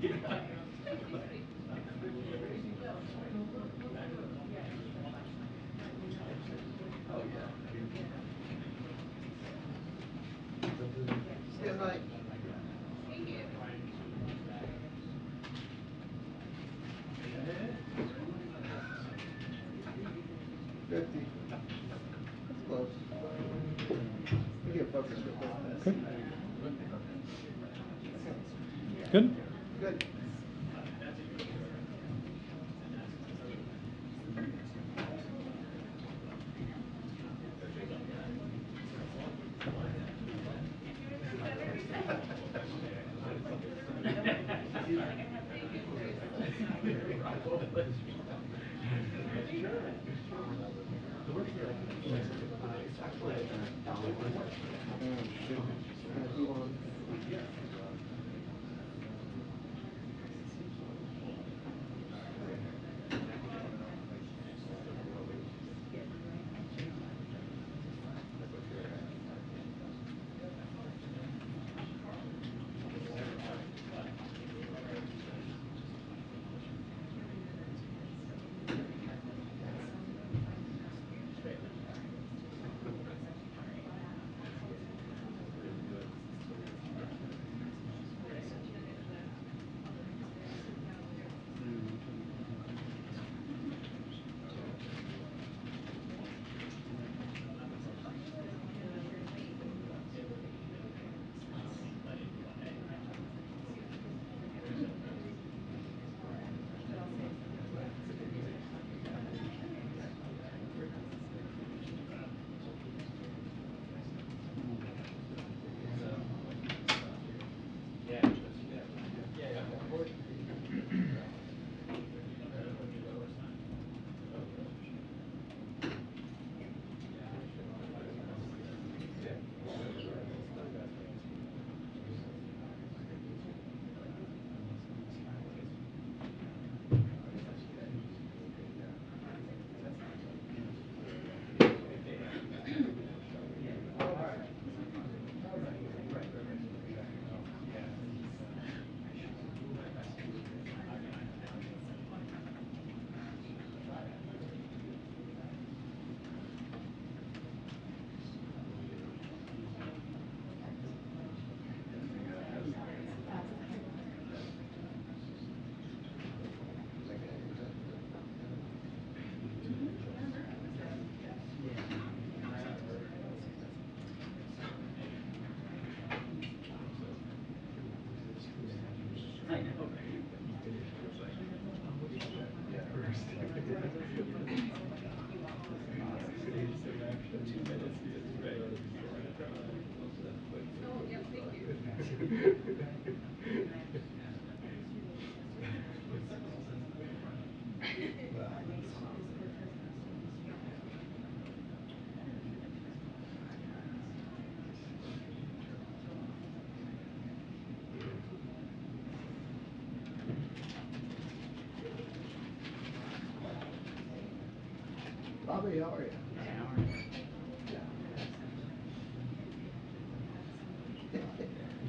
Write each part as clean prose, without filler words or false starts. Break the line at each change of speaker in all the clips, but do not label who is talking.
Stand by. Close. We get focus real quick.
Okay. Good.
Good. Bobby, how are you?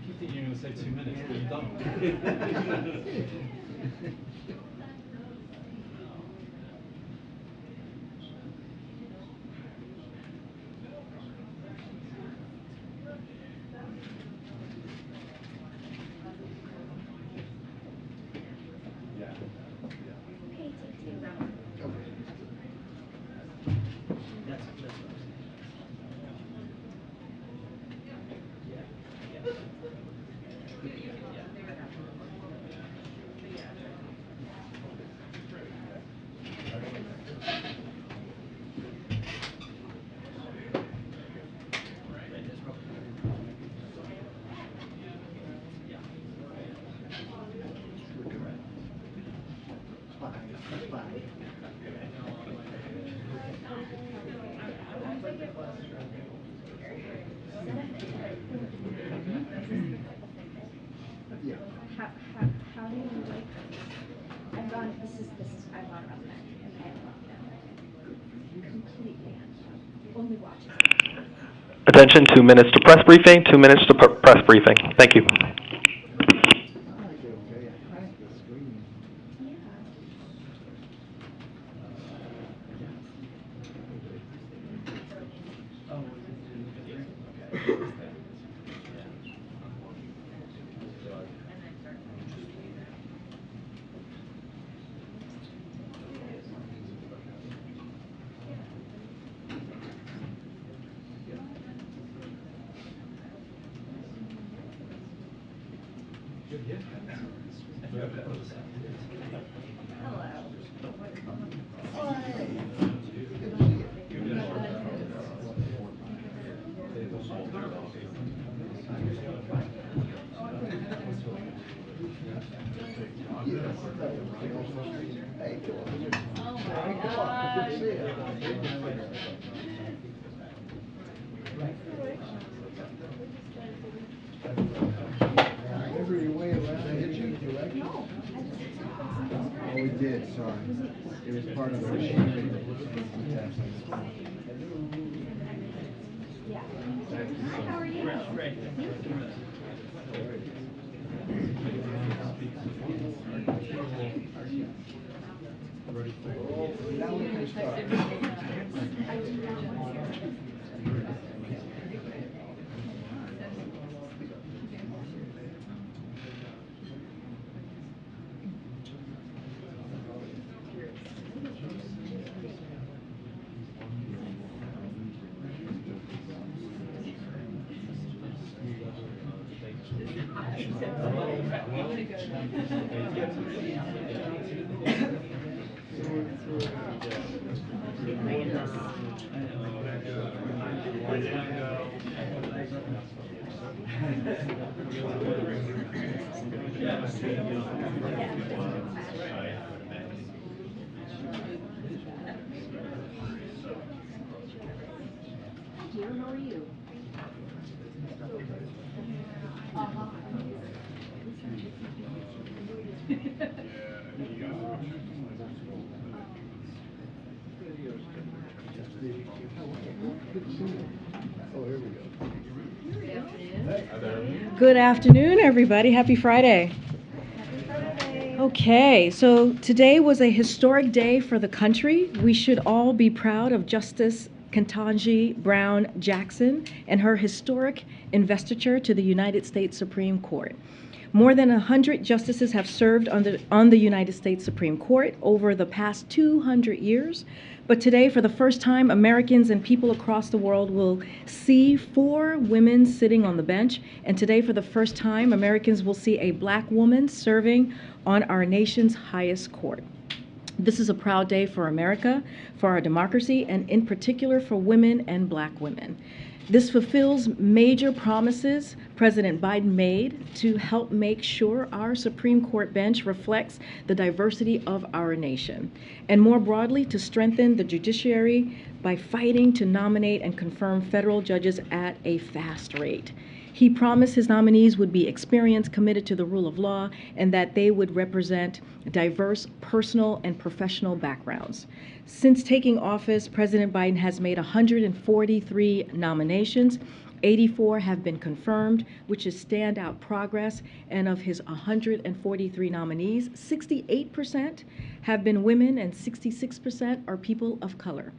You think you're going to say 2 minutes, but you don't.
How do you like this? I've gone, I've gone around the country and I have loved them. Completely hands off. Only watching.
Attention, 2 minutes to press briefing, 2 minutes to press briefing. Thank you.
Thank you. Hey, come on.
Oh
Hey,
my
come on. Good to see you. I remember your way around. Did I hit you? Did you like it?
No.
Oh, we did, sorry. It was part of the machinery that was being tested.
Yeah. Hi, how are you? Great.
Now we can start.
Hi, dear. How are you?
Oh, here we go.
Good afternoon, everybody. Happy Friday. Okay, so today was a historic day for the country. We should all be proud of Justice Ketanji Brown Jackson and her historic investiture to the United States Supreme Court. More than 100 justices have served on the United States Supreme Court over the past 200 years. But today, for the first time, Americans and people across the world will see 4 women sitting on the bench. And today, for the first time, Americans will see a Black woman serving on our nation's highest court. This is a proud day for America, for our democracy, and in particular for women and Black women. This fulfills major promises President Biden made to help make sure our Supreme Court bench reflects the diversity of our nation, and more broadly, to strengthen the judiciary by fighting to nominate and confirm federal judges at a fast rate. He promised his nominees would be experienced, committed to the rule of law, and that they would represent diverse personal and professional backgrounds. Since taking office, President Biden has made 143 nominations. 84 have been confirmed, which is standout progress. And of his 143 nominees, 68% have been women and 66% are people of color.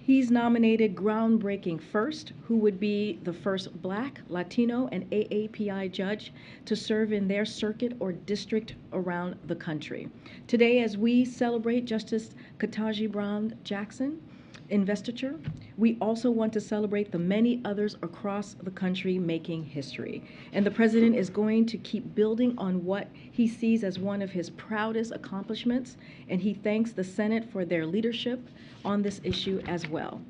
He's nominated groundbreaking first, who would be the first Black, Latino, and AAPI judge to serve in their circuit or district around the country. Today, as we celebrate Justice Ketanji Brown Jackson investiture, we also want to celebrate the many others across the country making history. And the president is going to keep building on what he sees as one of his proudest accomplishments, and he thanks the Senate for their leadership on this issue as well.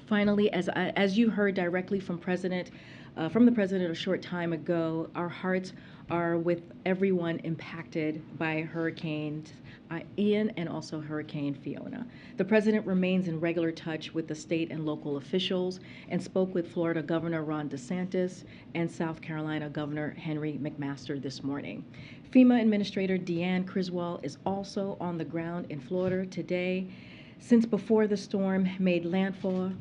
Finally, as you heard directly from the president a short time ago, our hearts are with everyone impacted by Hurricanes Ian and also Hurricane Fiona. The president remains in regular touch with the state and local officials and spoke with Florida Governor Ron DeSantis and South Carolina Governor Henry McMaster this morning. FEMA Administrator Deanne Criswell is also on the ground in Florida today. Since before the storm made landfall,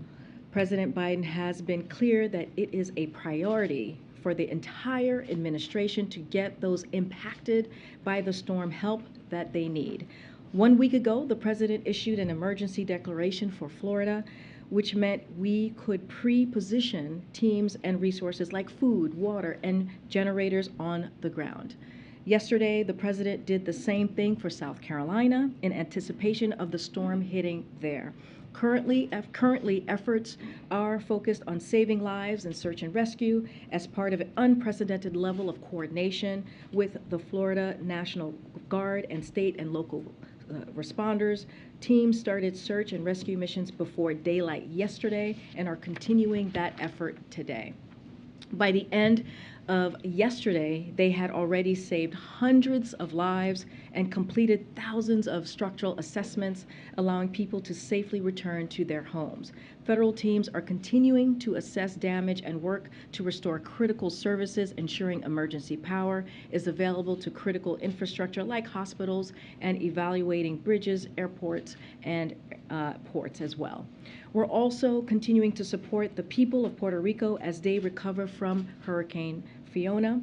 President Biden has been clear that it is a priority for the entire administration to get those impacted by the storm help that they need. 1 week ago, the president issued an emergency declaration for Florida, which meant we could pre-position teams and resources like food, water, and generators on the ground. Yesterday, the president did the same thing for South Carolina in anticipation of the storm hitting there. Currently, efforts are focused on saving lives and search and rescue as part of an unprecedented level of coordination with the Florida National Guard and state and local responders. Teams started search and rescue missions before daylight yesterday and are continuing that effort today. By the end of yesterday, they had already saved hundreds of lives and completed thousands of structural assessments, allowing people to safely return to their homes. Federal teams are continuing to assess damage and work to restore critical services, ensuring emergency power is available to critical infrastructure like hospitals, and evaluating bridges, airports, and ports as well. We're also continuing to support the people of Puerto Rico as they recover from Hurricane Fiona.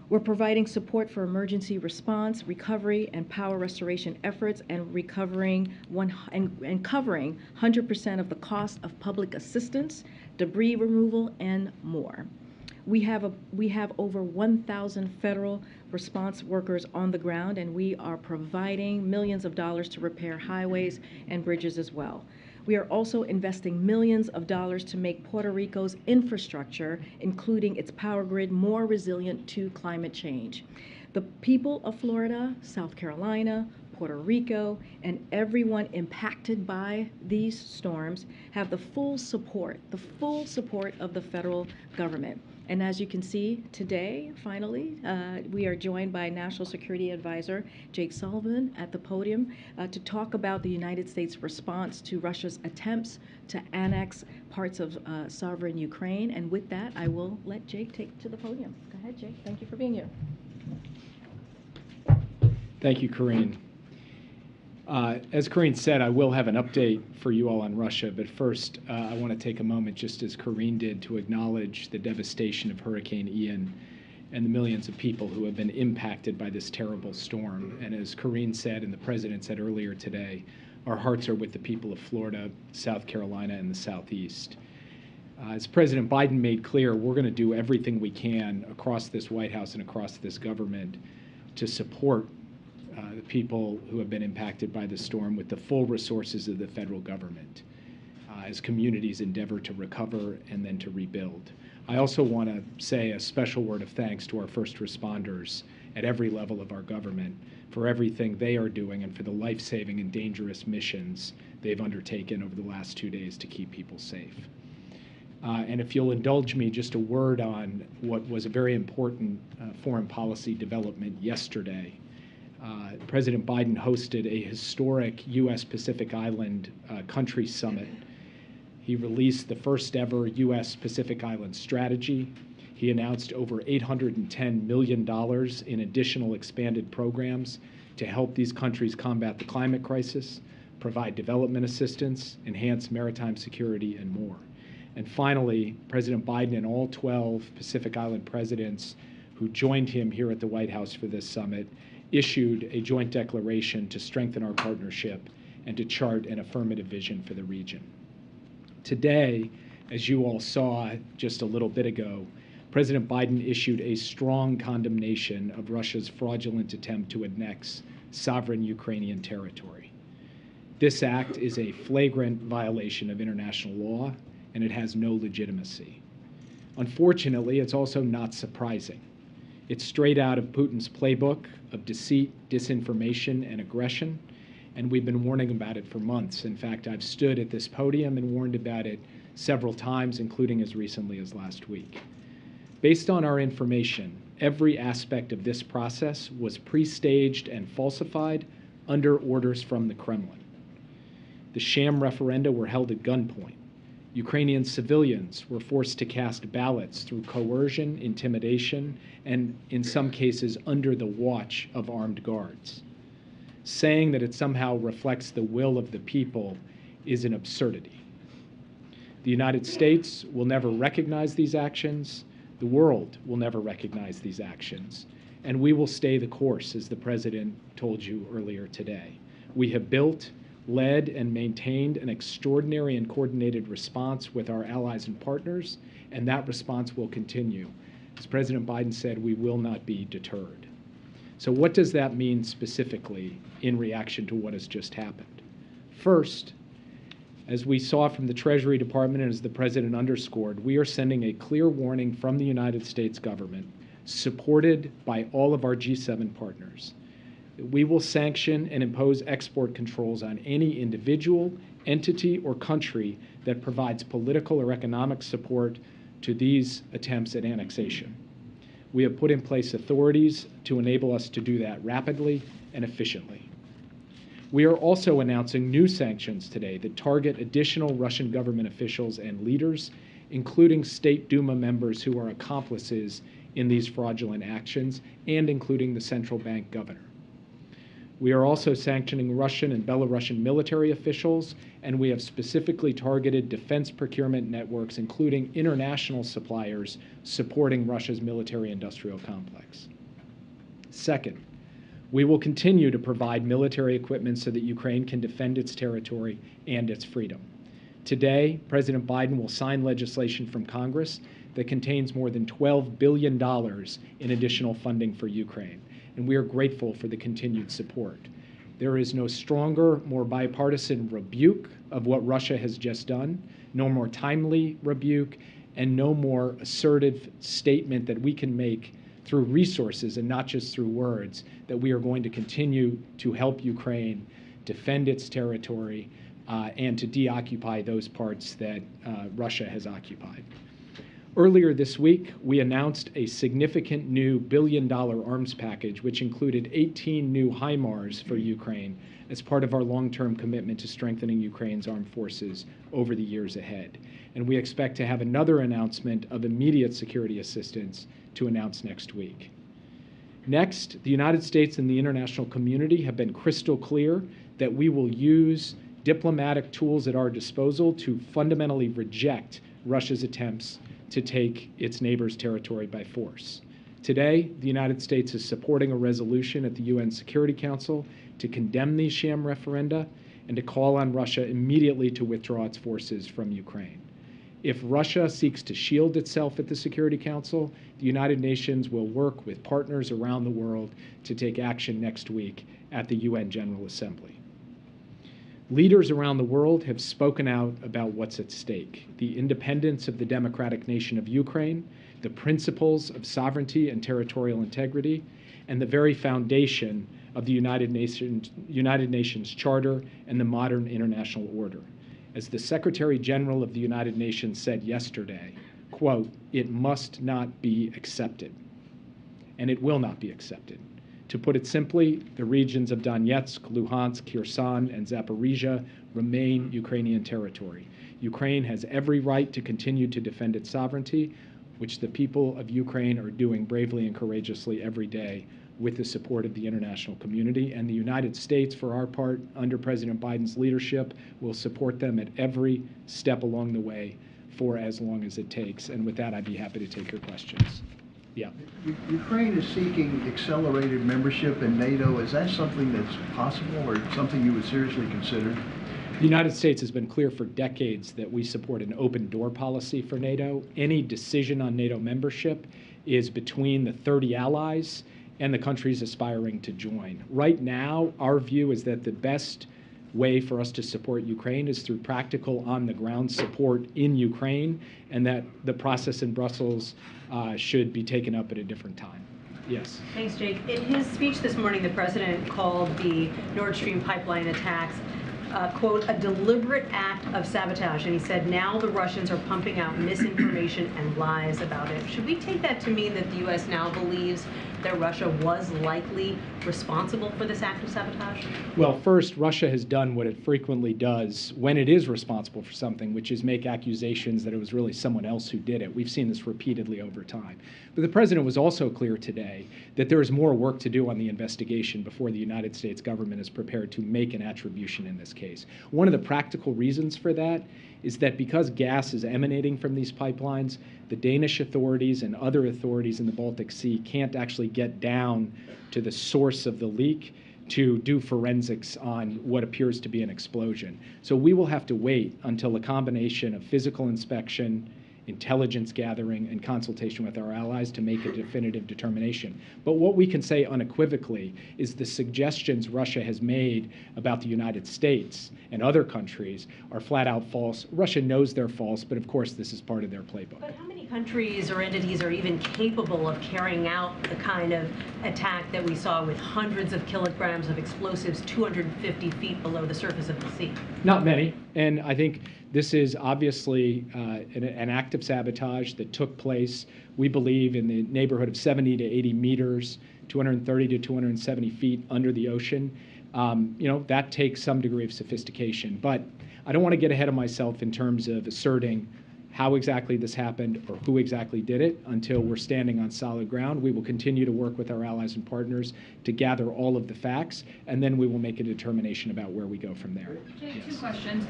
We're providing support for emergency response, recovery, and power restoration efforts, and covering 100% of the cost of public assistance, debris removal, and more. We have over 1,000 federal response workers on the ground, and we are providing millions of dollars to repair highways and bridges as well. We are also investing millions of dollars to make Puerto Rico's infrastructure, including its power grid, more resilient to climate change. The people of Florida, South Carolina, Puerto Rico, and everyone impacted by these storms have the full support of the federal government. And as you can see today, finally, we are joined by National Security Advisor Jake Sullivan at the podium to talk about the United States response to Russia's attempts to annex parts of sovereign Ukraine. And with that, I will let Jake take to the podium. Go ahead, Jake. Thank you for being here.
Thank you, Karine. As Karine said, I will have an update for you all on Russia, but first I want to take a moment, just as Karine did, to acknowledge the devastation of Hurricane Ian and the millions of people who have been impacted by this terrible storm. And as Karine said and the President said earlier today, our hearts are with the people of Florida, South Carolina, and the Southeast. As President Biden made clear, we're going to do everything we can across this White House and across this government to support the people who have been impacted by the storm with the full resources of the federal government as communities endeavor to recover and then to rebuild. I also want to say a special word of thanks to our first responders at every level of our government for everything they are doing and for the life-saving and dangerous missions they've undertaken over the last 2 days to keep people safe. And if you'll indulge me, just a word on what was a very important foreign policy development yesterday. President Biden hosted a historic U.S. Pacific Island country summit. He released the first ever U.S. Pacific Island strategy. He announced over $810 million in additional expanded programs to help these countries combat the climate crisis, provide development assistance, enhance maritime security, and more. And finally, President Biden and all 12 Pacific Island presidents who joined him here at the White House for this summit issued a joint declaration to strengthen our partnership and to chart an affirmative vision for the region. Today, as you all saw just a little bit ago, President Biden issued a strong condemnation of Russia's fraudulent attempt to annex sovereign Ukrainian territory. This act is a flagrant violation of international law, and it has no legitimacy. Unfortunately, it's also not surprising. It's straight out of Putin's playbook of deceit, disinformation, and aggression, and we've been warning about it for months. In fact, I've stood at this podium and warned about it several times, including as recently as last week. Based on our information, every aspect of this process was pre-staged and falsified under orders from the Kremlin. The sham referenda were held at gunpoint. Ukrainian civilians were forced to cast ballots through coercion, intimidation, and in some cases under the watch of armed guards. Saying that it somehow reflects the will of the people is an absurdity. The United States will never recognize these actions. The world will never recognize these actions. And we will stay the course, as the President told you earlier today. We have built, led, and maintained an extraordinary and coordinated response with our allies and partners, and that response will continue. As President Biden said, we will not be deterred. So what does that mean specifically in reaction to what has just happened? First, As we saw from the Treasury Department and as the President underscored, we are sending a clear warning from the United States government, supported by all of our G7 partners, that we will sanction and impose export controls on any individual, entity, or country that provides political or economic support to these attempts at annexation. We have put in place authorities to enable us to do that rapidly and efficiently. We are also announcing new sanctions today that target additional Russian government officials and leaders, including State Duma members who are accomplices in these fraudulent actions, and including the central bank governor. We are also sanctioning Russian and Belarusian military officials, and we have specifically targeted defense procurement networks, including international suppliers supporting Russia's military-industrial complex. Second, we will continue to provide military equipment so that Ukraine can defend its territory and its freedom. Today, President Biden will sign legislation from Congress that contains more than $12 billion in additional funding for Ukraine, and we are grateful for the continued support. There is no stronger, more bipartisan rebuke of what Russia has just done, no more timely rebuke, and no more assertive statement that we can make through resources and not just through words, that we are going to continue to help Ukraine defend its territory and to deoccupy those parts that Russia has occupied. Earlier this week, we announced a significant new billion-dollar arms package, which included 18 new HIMARS for Ukraine as part of our long-term commitment to strengthening Ukraine's armed forces over the years ahead. And we expect to have another announcement of immediate security assistance to announce next week. Next, the United States and the international community have been crystal clear that we will use diplomatic tools at our disposal to fundamentally reject Russia's attempts to take its neighbor's territory by force. Today, the United States is supporting a resolution at the UN Security Council to condemn these sham referenda and to call on Russia immediately to withdraw its forces from Ukraine. If Russia seeks to shield itself at the Security Council, the United Nations will work with partners around the world to take action next week at the UN General Assembly. Leaders around the world have spoken out about what's at stake: the independence of the democratic nation of Ukraine, the principles of sovereignty and territorial integrity, and the very foundation of the United Nations Charter and the modern international order. As the Secretary General of the United Nations said yesterday, quote, "It must not be accepted," and it will not be accepted. To put it simply, the regions of Donetsk, Luhansk, Kherson, and Zaporizhia remain Ukrainian territory. Ukraine has every right to continue to defend its sovereignty, which the people of Ukraine are doing bravely and courageously every day with the support of the international community. And the United States, for our part, under President Biden's leadership, will support them at every step along the way for as long as it takes. And with that, I'd be happy to take your questions. Yeah.
Ukraine is seeking accelerated membership in NATO. Is that something that's possible or something you would seriously consider?
The United States has been clear for decades that we support an open door policy for NATO. Any decision on NATO membership is between the 30 allies and the countries aspiring to join. Right now, our view is that the best way for us to support Ukraine is through practical on-the-ground support in Ukraine, and that the process in Brussels should be taken up at a different time. Yes.
Thanks, Jake. In his speech this morning, the president called the Nord Stream pipeline attacks, quote, "a deliberate act of sabotage," and he said now the Russians are pumping out misinformation and lies about it. Should we take that to mean that the U.S. now believes that Russia was likely responsible for this act of sabotage?
Well, first, Russia has done what it frequently does when it is responsible for something, which is make accusations that it was really someone else who did it. We've seen this repeatedly over time. But the president was also clear today that there is more work to do on the investigation before the United States government is prepared to make an attribution in this case. One of the practical reasons for that is that because gas is emanating from these pipelines, the Danish authorities and other authorities in the Baltic Sea can't actually get down to the source of the leak to do forensics on what appears to be an explosion. So we will have to wait until a combination of physical inspection intelligence gathering, and consultation with our allies to make a definitive determination. But what we can say unequivocally is the suggestions Russia has made about the United States and other countries are flat out false. Russia knows they're false, but of course this is part of their playbook.
But how many countries or entities are even capable of carrying out the kind of attack that we saw with hundreds of kilograms of explosives 250 feet below the surface of the sea?
Not many, and I think this is obviously an act of sabotage that took place, we believe, in the neighborhood of 70 to 80 meters, 230 to 270 feet under the ocean. That takes some degree of sophistication. But I don't want to get ahead of myself in terms of asserting how exactly this happened or who exactly did it until we're standing on solid ground. We will continue to work with our allies and partners to gather all of the facts, and then we will make a determination about where we go from there.
Jay, two questions.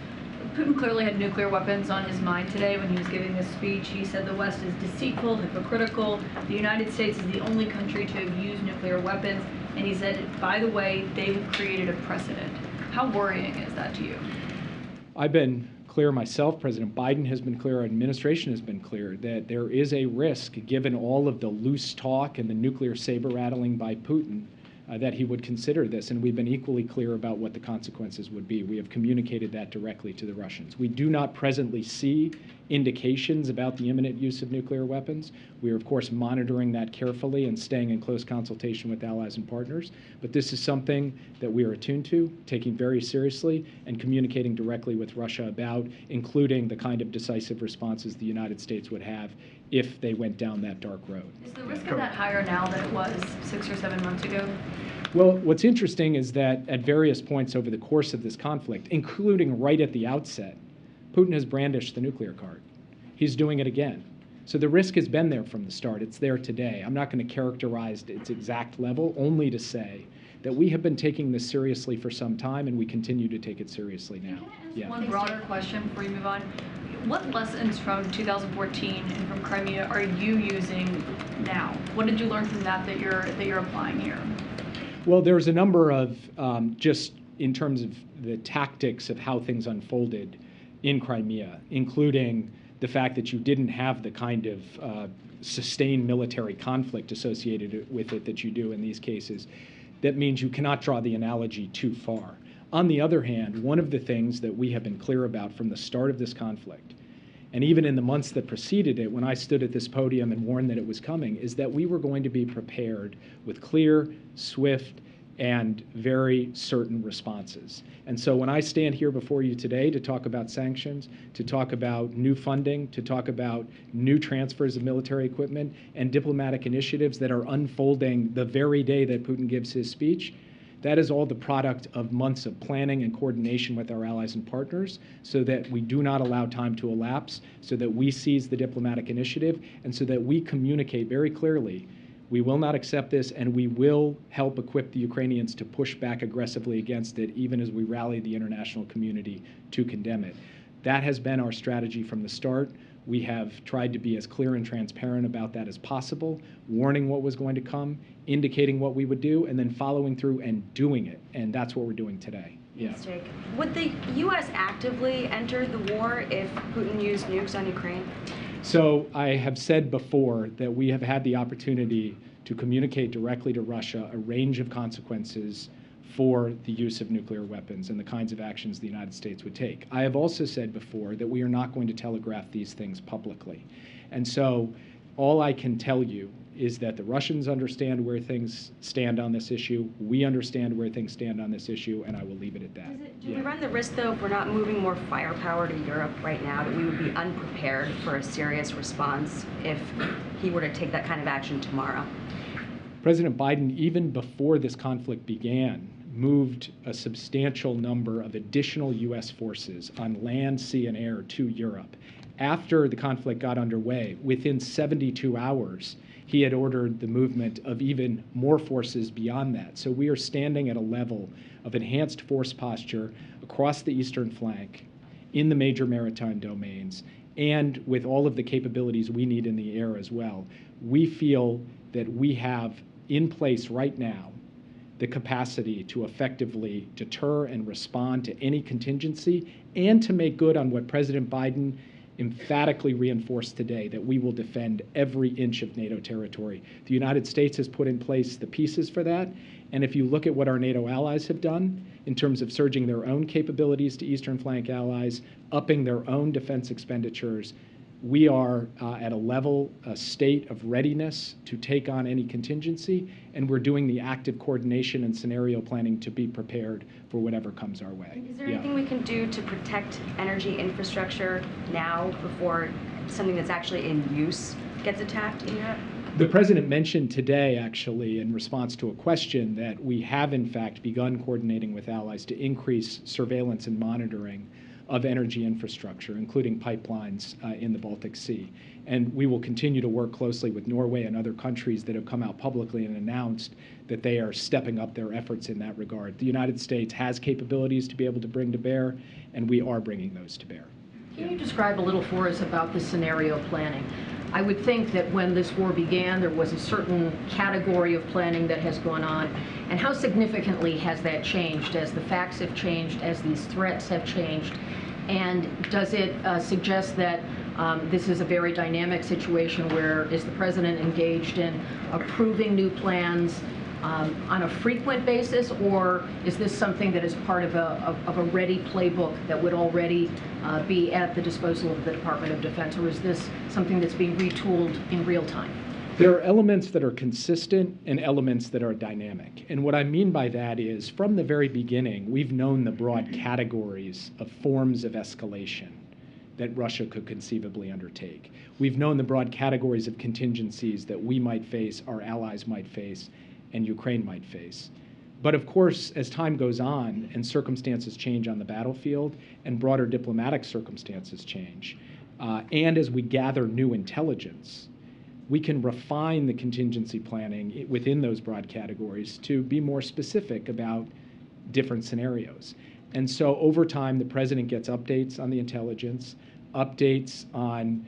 Putin clearly had nuclear weapons on his mind today when he was giving this speech. He said the West is deceitful, hypocritical. The United States is the only country to have used nuclear weapons. And he said, by the way, they've created a precedent. How worrying is that to you?
I've been clear myself, President Biden has been clear, our administration has been clear that there is a risk, given all of the loose talk and the nuclear saber rattling by Putin, that he would consider this, and we've been equally clear about what the consequences would be. We have communicated that directly to the Russians. We do not presently see indications about the imminent use of nuclear weapons. We are, of course, monitoring that carefully and staying in close consultation with allies and partners, but this is something that we are attuned to, taking very seriously, and communicating directly with Russia about, including the kind of decisive responses the United States would have if they went down that dark road.
Is the risk of that higher now than it was 6 or 7 months ago?
Well, what's interesting is that at various points over the course of this conflict, including right at the outset, Putin has brandished the nuclear card. He's doing it again. So the risk has been there from the start. It's there today. I'm not going to characterize its exact level, only to say that we have been taking this seriously for some time, and we continue to take it seriously now. Yeah.
One broader question before you move on. What lessons from 2014 and from Crimea are you using now? What did you learn from that you're applying here?
Well, there's a number of, just in terms of the tactics of how things unfolded in Crimea, including the fact that you didn't have the kind of sustained military conflict associated with it that you do in these cases. That means you cannot draw the analogy too far. On the other hand, one of the things that we have been clear about from the start of this conflict, and even in the months that preceded it, when I stood at this podium and warned that it was coming, is that we were going to be prepared with clear, swift, and very certain responses. And so when I stand here before you today to talk about sanctions, to talk about new funding, to talk about new transfers of military equipment and diplomatic initiatives that are unfolding the very day that Putin gives his speech, that is all the product of months of planning and coordination with our allies and partners so that we do not allow time to elapse, so that we seize the diplomatic initiative, and so that we communicate very clearly we will not accept this, and we will help equip the Ukrainians to push back aggressively against it, even as we rally the international community to condemn it. That has been our strategy from the start. We have tried to be as clear and transparent about that as possible, warning what was going to come, indicating what we would do, and then following through and doing it. And that's what we're doing today. Yeah.
Thanks, Jake. Would the U.S. actively enter the war if Putin used nukes on Ukraine?
So I have said before that we have had the opportunity to communicate directly to Russia a range of consequences for the use of nuclear weapons and the kinds of actions the United States would take. I have also said before that we are not going to telegraph these things publicly. And so all I can tell you is that the Russians understand where things stand on this issue, we understand where things stand on this issue, and I will leave it at that.
Do we run the risk, though, if we're not moving more firepower to Europe right now, that we would be unprepared for a serious response if he were to take that kind of action tomorrow?
President Biden, even before this conflict began, moved a substantial number of additional U.S. forces on land, sea, and air to Europe. After the conflict got underway, within 72 hours, he had ordered the movement of even more forces beyond that. So we are standing at a level of enhanced force posture across the eastern flank, in the major maritime domains, and with all of the capabilities we need in the air as well. We feel that we have in place right now the capacity to effectively deter and respond to any contingency and to make good on what President Biden emphatically reinforced today that we will defend every inch of NATO territory. The United States has put in place the pieces for that, and if you look at what our NATO allies have done in terms of surging their own capabilities to Eastern Flank allies, upping their own defense expenditures, we are at a level, a state of readiness to take on any contingency, and we're doing the active coordination and scenario planning to be prepared for whatever comes our way.
Is there anything we can do to protect energy infrastructure now before something that's actually in use gets attacked in Europe?
The President mentioned today, actually, in response to a question, that we have, in fact, begun coordinating with allies to increase surveillance and monitoring of energy infrastructure, including pipelines in the Baltic Sea. And we will continue to work closely with Norway and other countries that have come out publicly and announced that they are stepping up their efforts in that regard. The United States has capabilities to be able to bring to bear, and we are bringing those to bear.
Can you describe a little for us about the scenario planning? I would think that when this war began, there was a certain category of planning that has gone on. And how significantly has that changed as the facts have changed, as these threats have changed? And does it suggest that this is a very dynamic situation where is the President engaged in approving new plans on a frequent basis, or is this something that is part of a ready playbook that would already be at the disposal of the Department of Defense, or is this something that's being retooled in real time?
There are elements that are consistent and elements that are dynamic. And what I mean by that is, from the very beginning, we've known the broad categories of forms of escalation that Russia could conceivably undertake. We've known the broad categories of contingencies that we might face, our allies might face, and Ukraine might face. But of course, as time goes on and circumstances change on the battlefield and broader diplomatic circumstances change, and as we gather new intelligence, we can refine the contingency planning within those broad categories to be more specific about different scenarios. And so over time, the President gets updates on the intelligence, updates on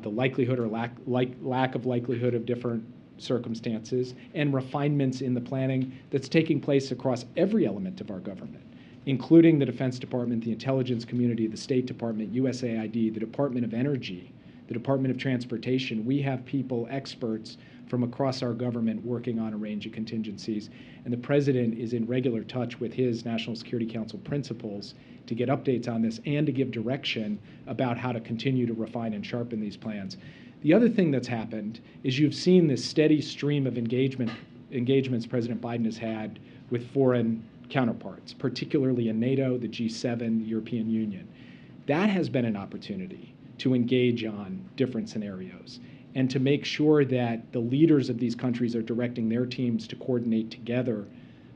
the likelihood or lack of likelihood of different circumstances, and refinements in the planning that's taking place across every element of our government, including the Defense Department, the intelligence community, the State Department, USAID, the Department of Energy, the Department of Transportation. We have people, experts from across our government working on a range of contingencies, and the President is in regular touch with his National Security Council principals to get updates on this and to give direction about how to continue to refine and sharpen these plans. The other thing that's happened is you've seen this steady stream of engagements President Biden has had with foreign counterparts, particularly in NATO, the G7, the European Union. That has been an opportunity to engage on different scenarios and to make sure that the leaders of these countries are directing their teams to coordinate together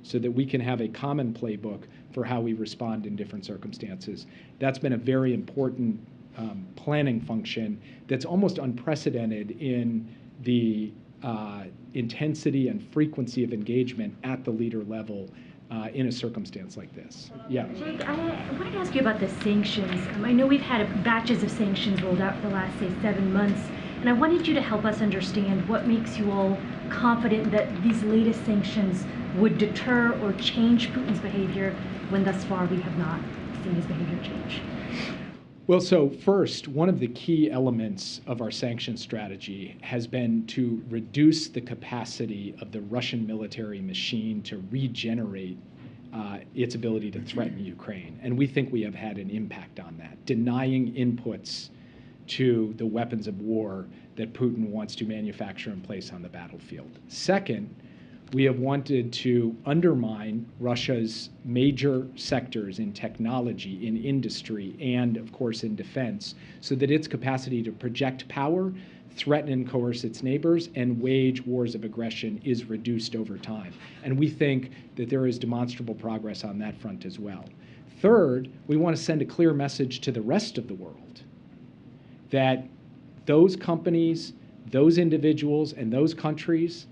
so that we can have a common playbook for how we respond in different circumstances. That's been a very important planning function that's almost unprecedented in the intensity and frequency of engagement at the leader level in a circumstance like this. Yeah.
Jake, I wanted to ask you about the sanctions. I know we've had batches of sanctions rolled out for the last, say, 7 months, and I wanted you to help us understand what makes you all confident that these latest sanctions would deter or change Putin's behavior when thus far we have not seen his behavior change.
Well, so first, one of the key elements of our sanctions strategy has been to reduce the capacity of the Russian military machine to regenerate its ability to threaten Ukraine. And we think we have had an impact on that, denying inputs to the weapons of war that Putin wants to manufacture and place on the battlefield. Second, we have wanted to undermine Russia's major sectors in technology, in industry, and of course in defense, so that its capacity to project power, threaten and coerce its neighbors, and wage wars of aggression is reduced over time. And we think that there is demonstrable progress on that front as well. Third, we want to send a clear message to the rest of the world that those companies, those individuals, and those countries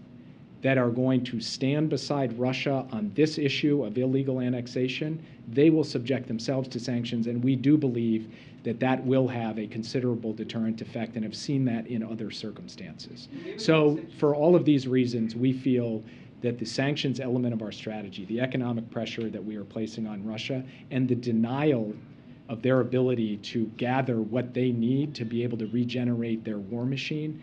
that are going to stand beside Russia on this issue of illegal annexation, they will subject themselves to sanctions, and we do believe that that will have a considerable deterrent effect and have seen that in other circumstances. So for all of these reasons, we feel that the sanctions element of our strategy, the economic pressure that we are placing on Russia, and the denial of their ability to gather what they need to be able to regenerate their war machine,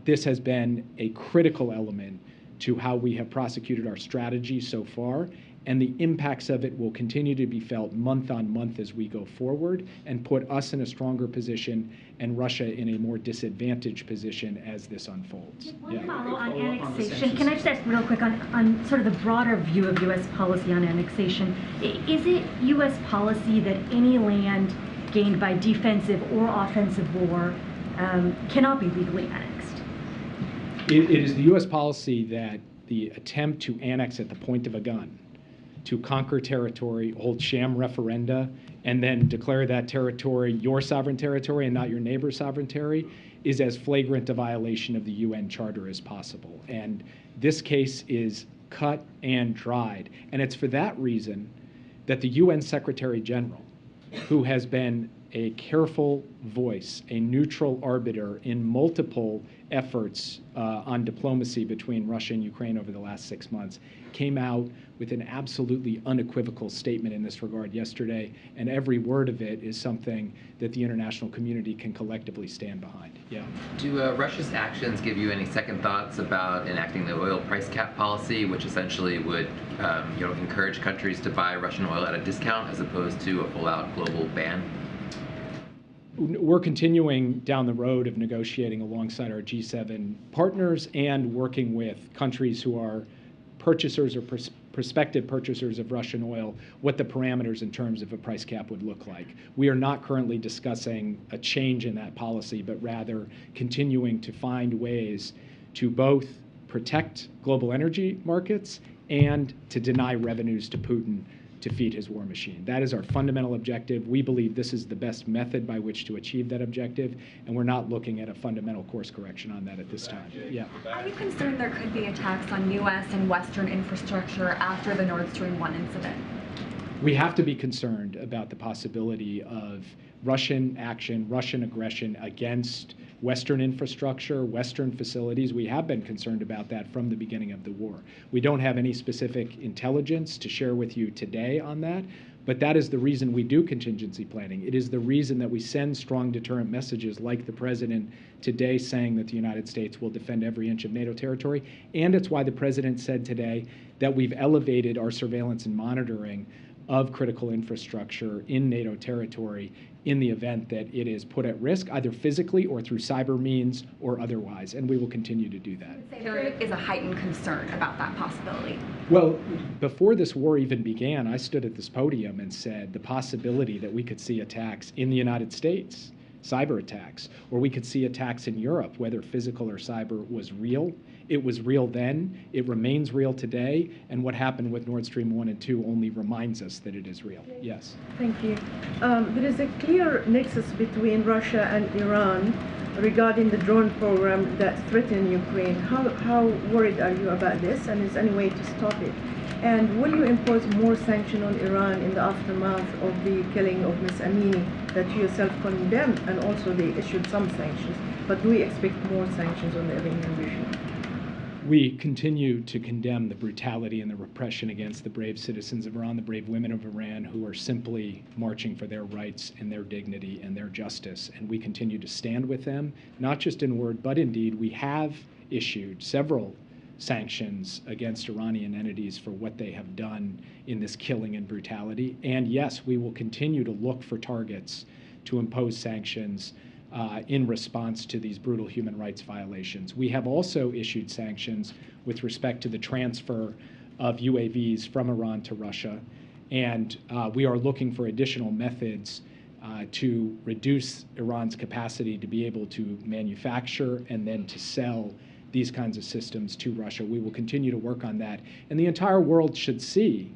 this has been a critical element to how we have prosecuted our strategy so far, and the impacts of it will continue to be felt month on month as we go forward and put us in a stronger position and Russia in a more disadvantaged position as this unfolds.
One follow on annexation. Can I just ask real quick on sort of the broader view of U.S. policy on annexation? Is it U.S. policy that any land gained by defensive or offensive war cannot be legally annexed?
It is the U.S. policy that the attempt to annex at the point of a gun, to conquer territory, hold sham referenda, and then declare that territory your sovereign territory and not your neighbor's sovereign territory is as flagrant a violation of the UN Charter as possible. And this case is cut and dried. And it's for that reason that the UN Secretary General, who has been a careful voice, a neutral arbiter in multiple efforts on diplomacy between Russia and Ukraine over the last 6 months, came out with an absolutely unequivocal statement in this regard yesterday, and every word of it is something that the international community can collectively stand behind. Yeah.
Do Russia's actions give you any second thoughts about enacting the oil price cap policy, which essentially would encourage countries to buy Russian oil at a discount as opposed to a full-out global ban?
We're continuing down the road of negotiating alongside our G7 partners and working with countries who are purchasers or prospective purchasers of Russian oil, what the parameters in terms of a price cap would look like. We are not currently discussing a change in that policy, but rather continuing to find ways to both protect global energy markets and to deny revenues to Putin to feed his war machine. That is our fundamental objective. We believe this is the best method by which to achieve that objective, and we're not looking at a fundamental course correction on that at this time. Yeah.
Are you concerned there could be attacks on U.S. and Western infrastructure after the Nord Stream 1 incident?
We have to be concerned about the possibility of Russian action, Russian aggression against Western infrastructure, Western facilities. We have been concerned about that from the beginning of the war. We don't have any specific intelligence to share with you today on that, but that is the reason we do contingency planning. It is the reason that we send strong deterrent messages like the President today saying that the United States will defend every inch of NATO territory, and it's why the President said today that we've elevated our surveillance and monitoring of critical infrastructure in NATO territory in the event that it is put at risk, either physically or through cyber means or otherwise, and we will continue to do that.
There is a heightened concern about that possibility.
Well, before this war even began, I stood at this podium and said the possibility that we could see attacks in the United States, cyber attacks, or we could see attacks in Europe, whether physical or cyber, was real. It was real then, it remains real today, and what happened with Nord Stream 1 and 2 only reminds us that it is real. Yes.
Thank you. There is a clear nexus between Russia and Iran regarding the drone program that threaten Ukraine. How worried are you about this, and is there any way to stop it? And will you impose more sanction on Iran in the aftermath of the killing of Ms. Amini that you yourself condemned, and also they issued some sanctions, but do we expect more sanctions on the Iranian regime?
We continue to condemn the brutality and the repression against the brave citizens of Iran, the brave women of Iran who are simply marching for their rights and their dignity and their justice. And we continue to stand with them, not just in word, but in deed. We have issued several sanctions against Iranian entities for what they have done in this killing and brutality. And yes, we will continue to look for targets to impose sanctions in response to these brutal human rights violations. We have also issued sanctions with respect to the transfer of UAVs from Iran to Russia, and we are looking for additional methods to reduce Iran's capacity to be able to manufacture and then to sell these kinds of systems to Russia. We will continue to work on that. And the entire world should see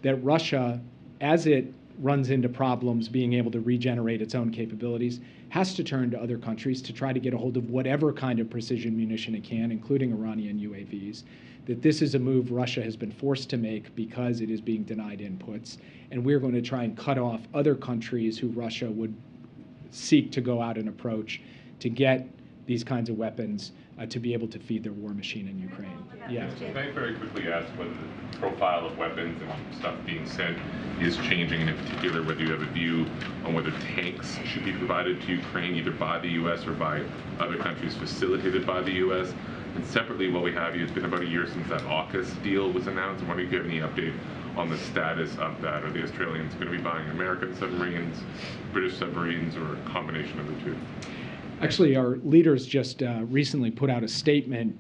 that Russia, as it runs into problems being able to regenerate its own capabilities, has to turn to other countries to try to get a hold of whatever kind of precision munition it can, including Iranian UAVs, that this is a move Russia has been forced to make because it is being denied inputs, and we're going to try and cut off other countries who Russia would seek to go out and approach to get these kinds of weapons to be able to feed their war machine in Ukraine. Yeah.
Can I very quickly ask whether the profile of weapons and stuff being sent is changing, and in particular whether you have a view on whether tanks should be provided to Ukraine either by the U.S. or by other countries facilitated by the U.S.? And separately, while we have you, it's been about a year since that AUKUS deal was announced. I wonder if you have any update on the status of that. Are the Australians going to be buying American submarines, British submarines, or a combination of the two?
Actually, our leaders just recently put out a statement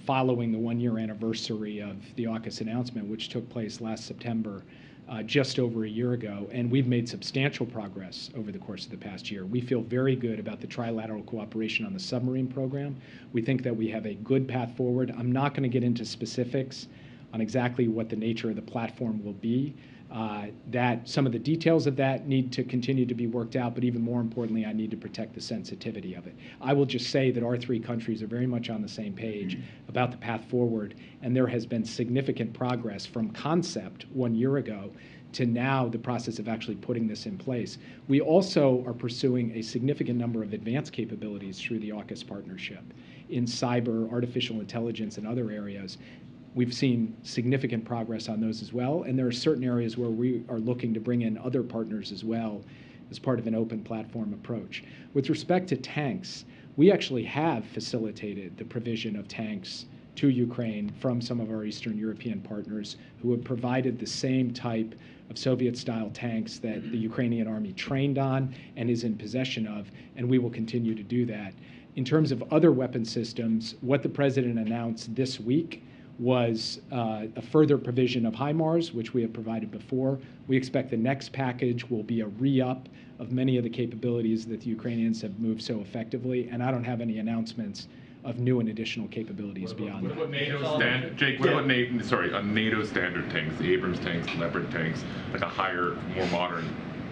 following the one-year anniversary of the AUKUS announcement, which took place last September, just over a year ago, and we've made substantial progress over the course of the past year. We feel very good about the trilateral cooperation on the submarine program. We think that we have a good path forward. I'm not going to get into specifics on exactly what the nature of the platform will be. That some of the details of that need to continue to be worked out, but even more importantly, I need to protect the sensitivity of it. I will just say that our three countries are very much on the same page about the path forward, and there has been significant progress from concept 1 year ago to now the process of actually putting this in place. We also are pursuing a significant number of advanced capabilities through the AUKUS partnership in cyber, artificial intelligence, and other areas. We've seen significant progress on those as well, and there are certain areas where we are looking to bring in other partners as well as part of an open platform approach. With respect to tanks, we actually have facilitated the provision of tanks to Ukraine from some of our Eastern European partners who have provided the same type of Soviet-style tanks that the Ukrainian army trained on and is in possession of, and we will continue to do that. In terms of other weapon systems, what the president announced this week was a further provision of HIMARS, which we have provided before. We expect the next package will be a re-up of many of the capabilities that the Ukrainians have moved so effectively, and I don't have any announcements of new and additional capabilities beyond that.
What about NATO standard, Jake, what about NATO standard tanks, the Abrams tanks, Leopard tanks, like a higher, more modern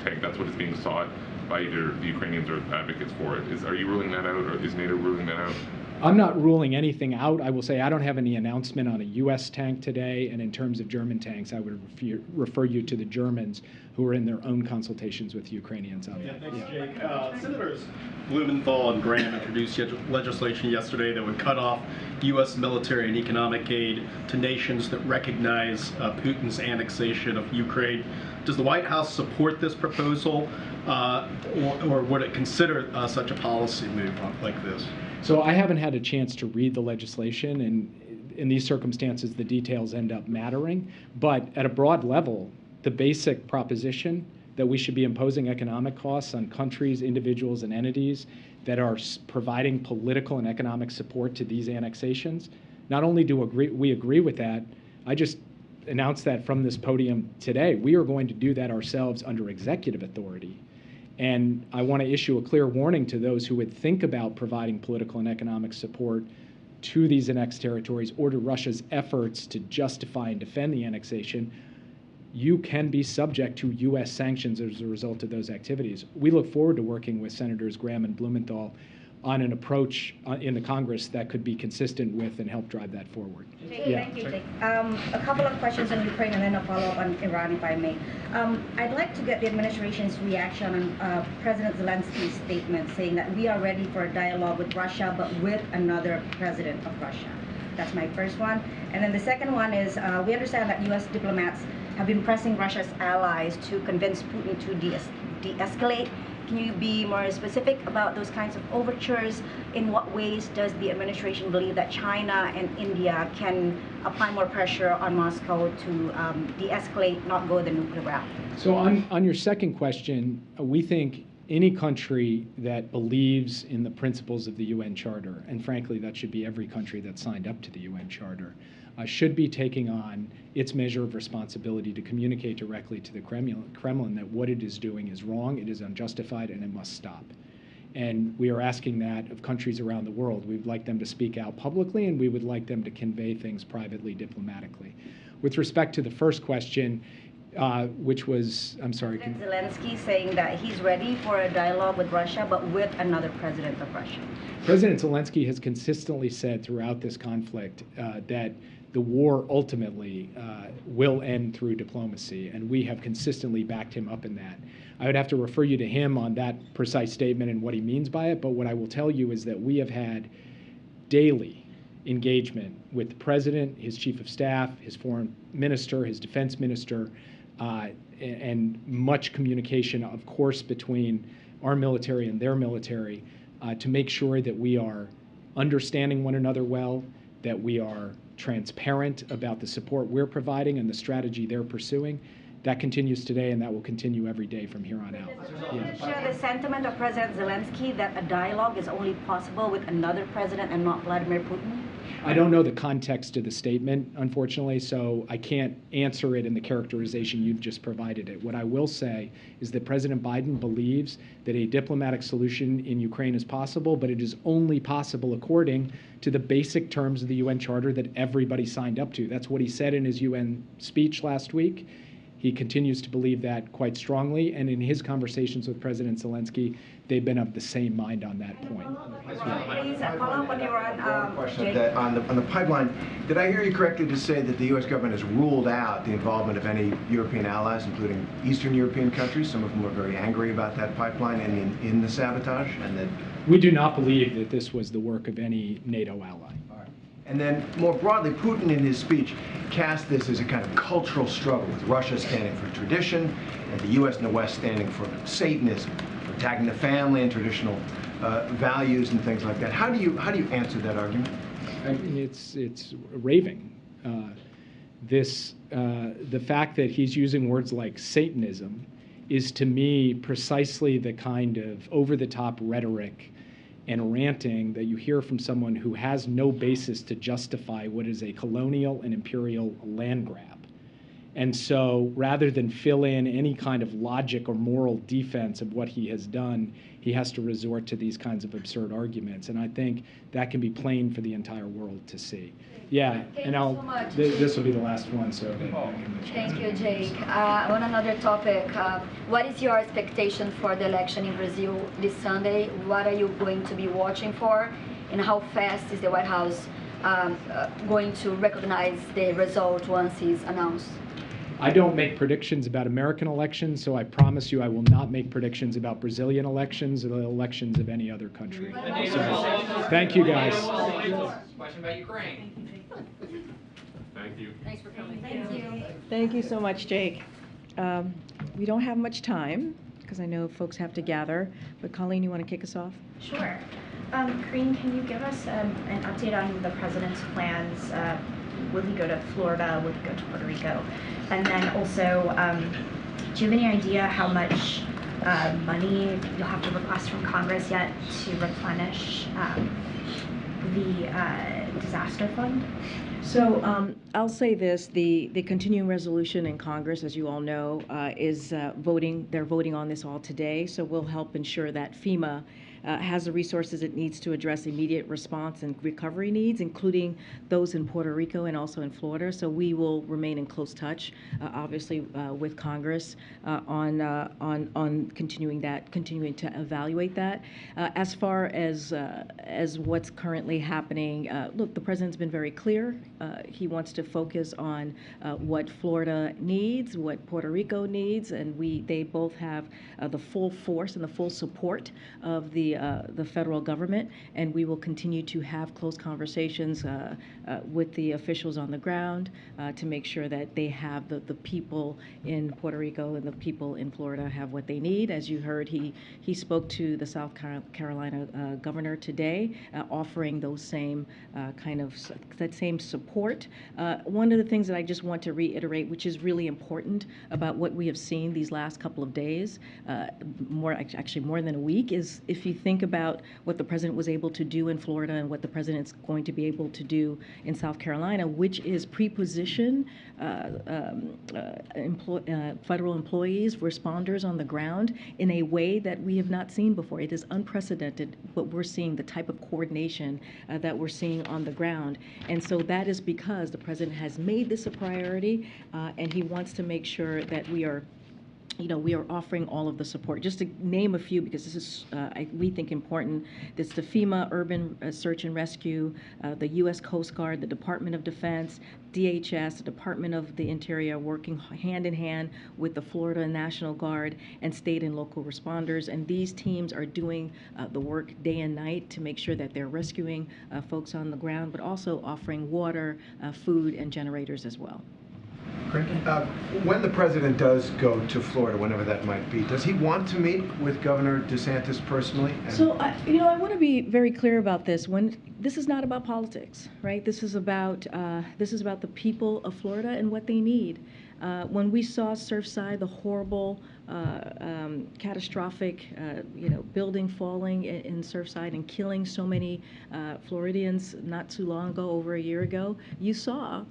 tank? That's what is being sought by either the Ukrainians or advocates for it. Are you ruling that out, or is NATO ruling that out?
I'm not ruling anything out. I will say I don't have any announcement on a U.S. tank today, and in terms of German tanks, I would refer you to the Germans who are in their own consultations with the Ukrainians on that.
Thanks, Jake. Senators Blumenthal and Graham introduced legislation yesterday that would cut off U.S. military and economic aid to nations that recognize Putin's annexation of Ukraine. Does the White House support this proposal, or would it consider such a policy move like this?
So I haven't had a chance to read the legislation, and in these circumstances, the details end up mattering. But at a broad level, the basic proposition that we should be imposing economic costs on countries, individuals, and entities that are providing political and economic support to these annexations, not only do we agree with that, I just announced that from this podium today. We are going to do that ourselves under executive authority. And I want to issue a clear warning to those who would think about providing political and economic support to these annexed territories or to Russia's efforts to justify and defend the annexation. You can be subject to U.S. sanctions as a result of those activities. We look forward to working with Senators Graham and Blumenthal on an approach in the Congress that could be consistent with and help drive that forward.
Thank you, Jake. A couple of questions on Ukraine and then a follow-up on Iran, if I may. I'd like to get the administration's reaction on President Zelensky's statement saying that we are ready for a dialogue with Russia, but with another president of Russia. That's my first one. And then the second one is, we understand that U.S. diplomats have been pressing Russia's allies to convince Putin to de-escalate. Can you be more specific about those kinds of overtures? In what ways does the administration believe that China and India can apply more pressure on Moscow to de-escalate, not go the nuclear route?
So on your second question, we think any country that believes in the principles of the UN Charter, and frankly, that should be every country that signed up to the UN Charter, should be taking on its measure of responsibility to communicate directly to the Kremlin that what it is doing is wrong, it is unjustified, and it must stop. And we are asking that of countries around the world. We'd like them to speak out publicly, and we would like them to convey things privately, diplomatically. With respect to the first question, which was, I'm sorry.
Zelensky saying that he's ready for a dialogue with Russia, but with another president of Russia.
President Zelensky has consistently said throughout this conflict that the war ultimately will end through diplomacy, and we have consistently backed him up in that. I would have to refer you to him on that precise statement and what he means by it, but what I will tell you is that we have had daily engagement with the president, his chief of staff, his foreign minister, his defense minister, and much communication, of course, between our military and their military to make sure that we are understanding one another well, that we are transparent about the support we're providing and the strategy they're pursuing. That continues today, and that will continue every day from here on out.
Yeah. Share the sentiment of President Zelensky that a dialogue is only possible with another president and not Vladimir Putin?
I don't know the context of the statement, unfortunately, so I can't answer it in the characterization you've just provided it. What I will say is that President Biden believes that a diplomatic solution in Ukraine is possible, but it is only possible according to the basic terms of the UN Charter that everybody signed up to. That's what he said in his UN speech last week. He continues to believe that quite strongly, and in his conversations with President Zelensky, they've been of the same mind on that point.
Please follow up on your
question that on the pipeline. Did I hear you correctly to say that the U.S. government has ruled out the involvement of any European allies, including Eastern European countries? Some of them were very angry about that pipeline and in the sabotage, and that
we do not believe that this was the work of any NATO ally.
And then, more broadly, Putin in his speech cast this as a kind of cultural struggle, with Russia standing for tradition and the U.S. and the West standing for Satanism, for attacking the family and traditional values and things like that. How do you answer that argument?
I mean, it's raving. The fact that he's using words like Satanism is, to me, precisely the kind of over-the-top rhetoric and ranting that you hear from someone who has no basis to justify what is a colonial and imperial land grab. And so rather than fill in any kind of logic or moral defense of what he has done, he has to resort to these kinds of absurd arguments. And I think that can be plain for the entire world to see. Yeah, and I'll,
so much,
this will be the last one, so.
Thank you, Jake. On another topic, what is your expectation for the election in Brazil this Sunday? What are you going to be watching for? And how fast is the White House going to recognize the result once it's announced?
I don't make predictions about American elections, so I promise you I will not make predictions about Brazilian elections or the elections of any other country. So, thank you, guys.
Question about Ukraine.
Thank you.
Thanks for coming. Thank you.
Thank you so much, Jake. We don't have much time because I know folks have to gather, but Colleen, you want to kick us off?
Sure. Karine, can you give us an update on the president's plans? Will he go to Florida? Will he go to Puerto Rico? And then also, do you have any idea how much money you'll have to request from Congress yet to replenish the disaster fund?
So I'll say this, the continuing resolution in Congress, as you all know, is voting. They're voting on this all today, so we'll help ensure that FEMA has the resources it needs to address immediate response and recovery needs, including those in Puerto Rico and also in Florida. So we will remain in close touch, obviously, with Congress on continuing to evaluate that. As far as what's currently happening, look, the president's been very clear. He wants to focus on what Florida needs, what Puerto Rico needs, and they both have the full force and the full support of the federal government, and we will continue to have close conversations with the officials on the ground to make sure that they have the people in Puerto Rico and the people in Florida have what they need. As you heard, he spoke to the South Carolina governor today, offering those same that same support. One of the things that I just want to reiterate, which is really important about what we have seen these last couple of days, more than a week, is if you think about what the president was able to do in Florida and what the president's going to be able to do in South Carolina, which is pre-position federal employees, responders on the ground in a way that we have not seen before. It is unprecedented what we're seeing, the type of coordination that we're seeing on the ground. And so that is because the president has made this a priority, and he wants to make sure that we are we are offering all of the support. Just to name a few, because this is, we think, important. This is the FEMA Urban Search and Rescue, the U.S. Coast Guard, the Department of Defense, DHS, the Department of the Interior, working hand in hand with the Florida National Guard and state and local responders. And these teams are doing the work day and night to make sure that they're rescuing folks on the ground, but also offering water, food, and generators as well.
When the president does go to Florida, whenever that might be, does he want to meet with Governor DeSantis personally?
So, I want to be very clear about this. This is not about politics, right? This is about the people of Florida and what they need. When we saw Surfside, the horrible, catastrophic, building falling in Surfside and killing so many Floridians not too long ago, over a year ago, you saw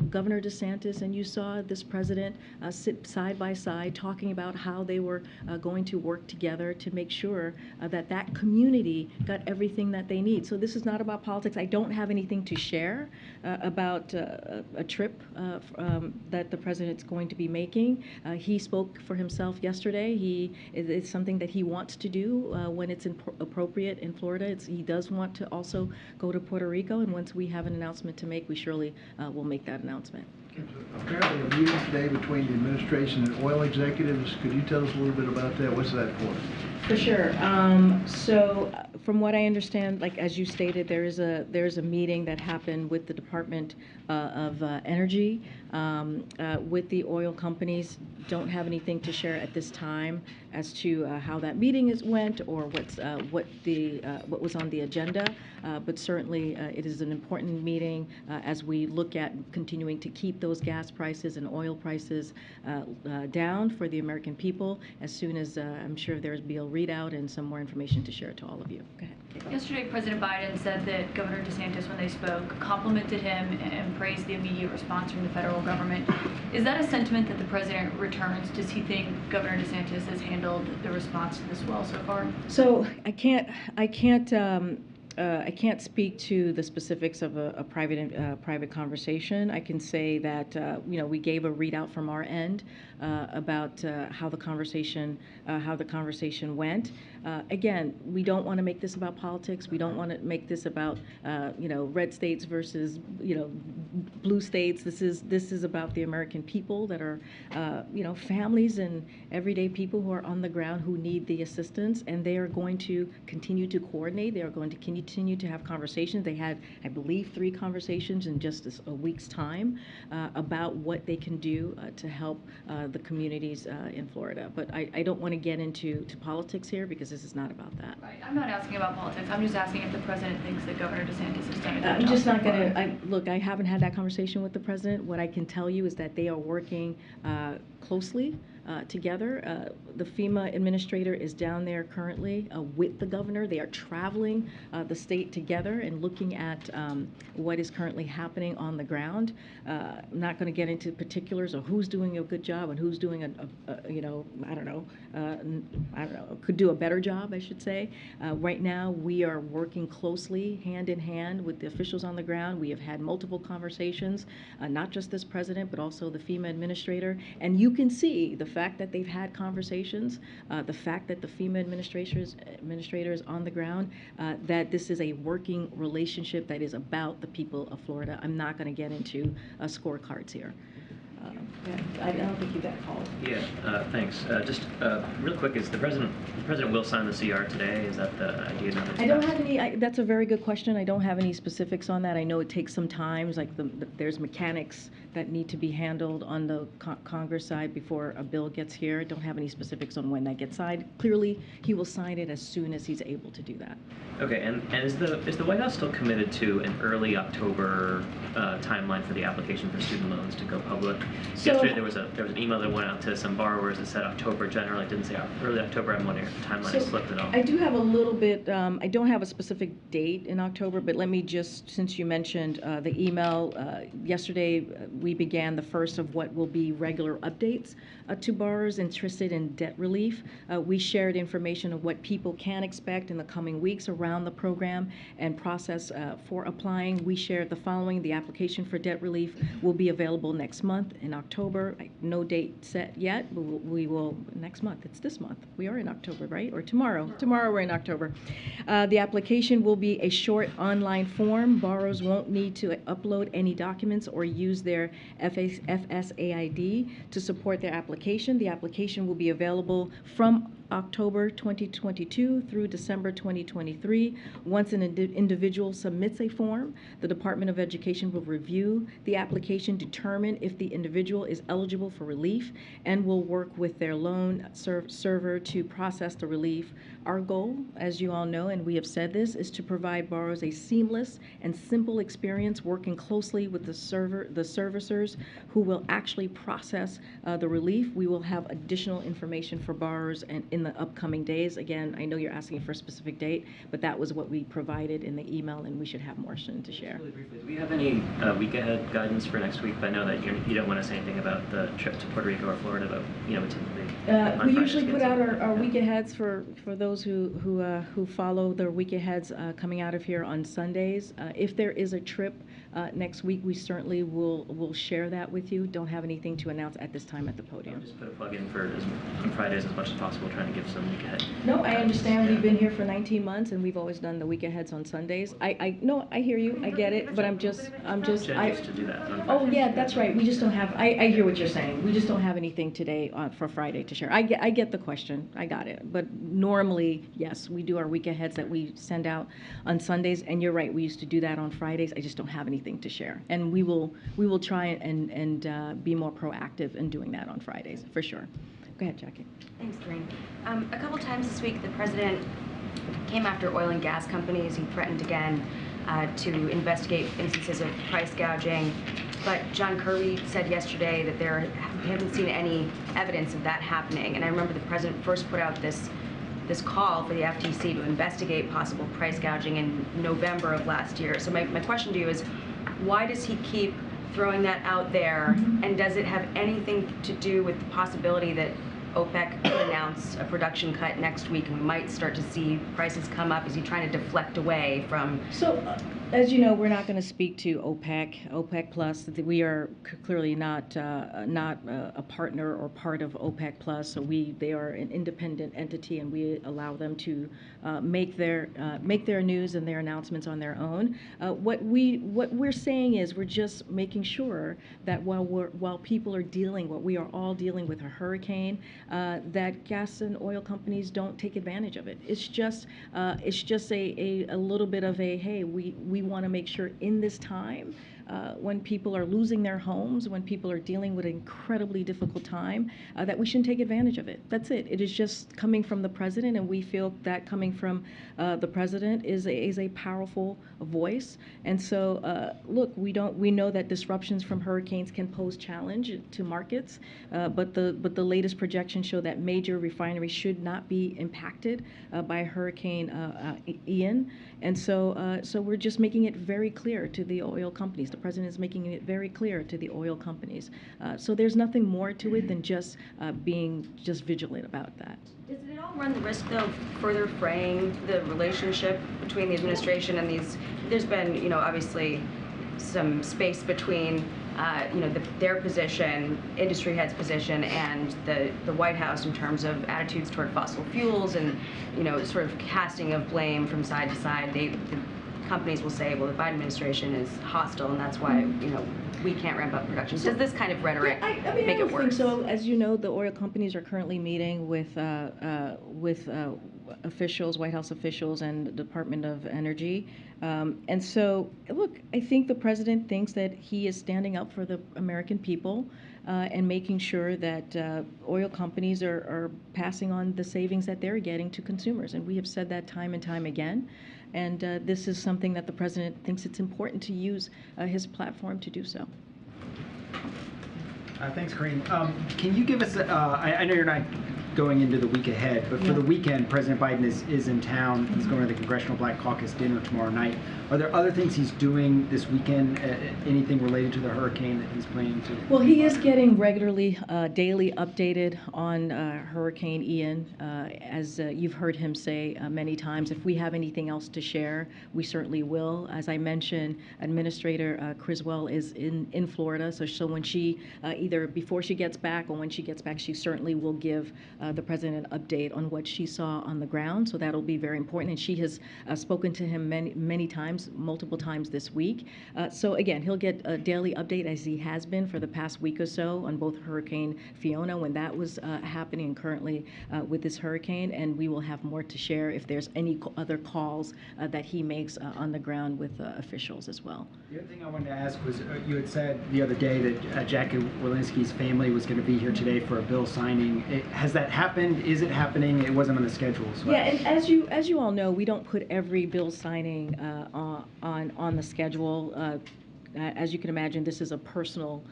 Governor DeSantis and you saw this president sit side by side talking about how they were going to work together to make sure that that community got everything that they need. So this is not about politics. I don't have anything to share about a trip that the president's going to be making. He spoke for himself yesterday. It's something that he wants to do when it's appropriate in Florida. He does want to also go to Puerto Rico, and once we have an announcement to make, we surely will make that announcement.
Apparently a meeting today between the administration and oil executives. Could you tell us a little bit about that? What's that for?
For sure. So from what I understand, like as you stated, there's a meeting that happened with the Department of Energy with the oil companies. Don't have anything to share at this time as to how that meeting went or what was on the agenda. But certainly it is an important meeting as we look at continuing to keep those gas prices and oil prices down for the American people. As soon as I'm sure there'll be a readout and some more information to share to all of you. Go ahead.
Yesterday, President Biden said that Governor DeSantis, when they spoke, complimented him and praised the immediate response from the federal government. Is that a sentiment that the president returns? Does he think Governor DeSantis has handled the response to this well so far?
So I can't speak to the specifics of a private conversation. I can say that we gave a readout from our end about how the conversation went. Again, we don't want to make this about politics. We don't want to make this about red states versus blue states. This is about the American people that are families and everyday people who are on the ground who need the assistance, and they are going to continue to coordinate. They are going to continue to have conversations. They had, I believe, 3 conversations in just a week's time about what they can do to help the communities in Florida. But I don't want to get into politics here because this is not about that.
Right. I'm not asking about politics. I'm just asking if the president thinks that Governor DeSantis has done a good job.
I'm just not going to, look, I haven't had that conversation with the president. What I can tell you is that they are working closely together. The FEMA administrator is down there currently with the governor. They are traveling the state together and looking at what is currently happening on the ground. I'm not going to get into particulars of who's doing a good job and who's doing could do a better job, I should say. Right now, we are working closely, hand in hand, with the officials on the ground. We have had multiple conversations, not just this president, but also the FEMA administrator. And you can see the fact that they've had conversations, the fact that the FEMA administrators on the ground, that this is a working relationship that is about the people of Florida. I'm not going to get into scorecards here. I don't think you got called.
Yeah, thanks. Just real quick, is the president will sign the CR today? Is that the idea?
I don't have any. That's a very good question. I don't have any specifics on that. I know it takes some time. Like there's mechanics that need to be handled on the Congress side before a bill gets here. I don't have any specifics on when that gets signed. Clearly, he will sign it as soon as he's able to do that.
Okay, and is the White House still committed to an early October timeline for the application for student loans to go public? Yesterday there was an email that went out to some borrowers that said October generally. It didn't say early October. I'm wondering if the timeline has slipped at all.
I do have a little bit. I don't have a specific date in October, but let me just, since you mentioned the email, yesterday we began the first of what will be regular updates to borrowers interested in debt relief. We shared information of what people can expect in the coming weeks around the program and process for applying. We shared the following. The application for debt relief will be available next month. in October. No date set yet, but we will next month. It's this month. We are in October, right? Or tomorrow. Tomorrow we're in October. The application will be a short online form. Borrowers won't need to upload any documents or use their FSAID to support their application. The application will be available from October 2022 through December 2023. Once an individual submits a form, the Department of Education will review the application, determine if the individual is eligible for relief, and will work with their loan server to process the relief. Our goal, as you all know, and we have said this, is to provide borrowers a seamless and simple experience, working closely with the servicers who will actually process the relief. We will have additional information for borrowers and in the upcoming days. Again, I know you're asking for a specific date, but that was what we provided in the email, and we should have more soon to share.
Really briefly, do we have any week ahead guidance for next week? I know that you don't want to say anything about the trip to Puerto Rico or Florida, but typically
we usually put out our week aheads for those who follow the week aheads coming out of here on Sundays. If there is a trip next week, we certainly will share that with you. Don't have anything to announce at this time at the podium.
Just put a plug in for on Fridays as much as possible, trying to give some week ahead.
No, I understand. We've been here for 19 months, and we've always done the week aheads on Sundays. No, I hear you. I get it, but I'm just.
Jen used to do that on
Oh yeah, that's right. We just don't have. I hear what you're saying. We just don't have anything today for Friday to share. I get the question. I got it. But normally, yes, we do our week aheads that we send out on Sundays. And you're right. We used to do that on Fridays. I just don't have anything to share. And we will try and be more proactive in doing that on Fridays for sure. Go ahead, Jackie.
Thanks, Karine. A couple times this week, the president came after oil and gas companies. He threatened again to investigate instances of price gouging. But John Kerry said yesterday that they haven't seen any evidence of that happening. And I remember the president first put out this call for the FTC to investigate possible price gouging in November of last year. So my question to you is, why does he keep throwing that out there? And does it have anything to do with the possibility that OPEC could announce a production cut next week and we might start to see prices come up? Is he trying to deflect away from?
So, as you know, we're not going to speak to OPEC Plus. We are clearly not a partner or part of OPEC Plus. So they are an independent entity, and we allow them to make their news and their announcements on their own. What we're saying is we're just making sure that while people are we are all dealing with a hurricane, that gas and oil companies don't take advantage of it. It's just a little bit of a, hey, we want to make sure in this time when people are losing their homes, when people are dealing with an incredibly difficult time, that we shouldn't take advantage of it. That's it. It is just coming from the president, and we feel that coming from the president is a powerful voice. And so, look, we know that disruptions from hurricanes can pose challenge to markets, but the latest projections show that major refineries should not be impacted by Hurricane Ian. And so we're just making it very clear to the oil companies. The president is making it very clear to the oil companies. So there's nothing more to it than just being vigilant about that.
Does it all run the risk, though, of further fraying the relationship between the administration and these? There's been, obviously some space between, their position, industry head's position, and the White House in terms of attitudes toward fossil fuels and, sort of casting of blame from side to side. The companies will say, well, the Biden administration is hostile, and that's why, we can't ramp up production. Does this kind of rhetoric make it worse?
I think so. As you know, the oil companies are currently meeting with officials, White House officials, and the Department of Energy. And so, look, I think the president thinks that he is standing up for the American people and making sure that oil companies are passing on the savings that they're getting to consumers. And we have said that time and time again. And this is something that the president thinks it's important to use his platform to do so.
Thanks, Karine. Can you give us, I know you're not going into the week ahead, but for
Yeah.
the weekend, President Biden is in town. He's going to the Congressional Black Caucus dinner tomorrow night. Are there other things he's doing this weekend, anything related to the hurricane that he's planning to?
Well, he is getting regularly, daily updated on Hurricane Ian. As you've heard him say many times, if we have anything else to share, we certainly will. As I mentioned, Administrator Criswell is in Florida, so when she, either before she gets back or when she gets back, she certainly will give the president an update on what she saw on the ground. So that'll be very important. And she has spoken to him many times, multiple times this week. So again, he'll get a daily update as he has been for the past week or so on both Hurricane Fiona, when that was happening, and currently with this hurricane. And we will have more to share if there's any other calls that he makes on the ground with officials as well.
The other thing I wanted to ask was, you had said the other day that Jackie Walensky's family was going to be here today for a bill signing. Has that happened? Is it happening? It wasn't on the schedule. So
Yeah, and as you all know, we don't put every bill signing on the schedule. As you can imagine, this is a personal